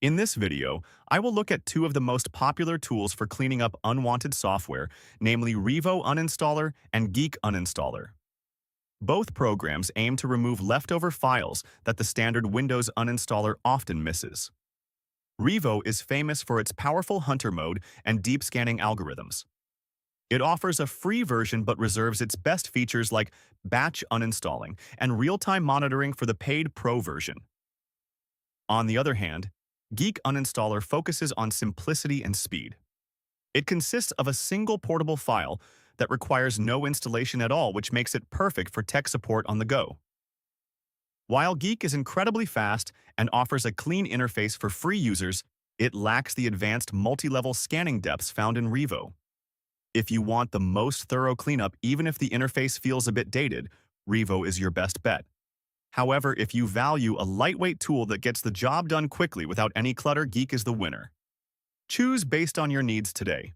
In this video, I will look at two of the most popular tools for cleaning up unwanted software, namely Revo Uninstaller and Geek Uninstaller. Both programs aim to remove leftover files that the standard Windows uninstaller often misses. Revo is famous for its powerful hunter mode and deep scanning algorithms. It offers a free version but reserves its best features like batch uninstalling and real-time monitoring for the paid Pro version. On the other hand, Geek Uninstaller focuses on simplicity and speed. It consists of a single portable file that requires no installation at all, which makes it perfect for tech support on the go. While Geek is incredibly fast and offers a clean interface for free users, it lacks the advanced multi-level scanning depths found in Revo. If you want the most thorough cleanup, even if the interface feels a bit dated, Revo is your best bet. However, if you value a lightweight tool that gets the job done quickly without any clutter, Geek is the winner. Choose based on your needs today.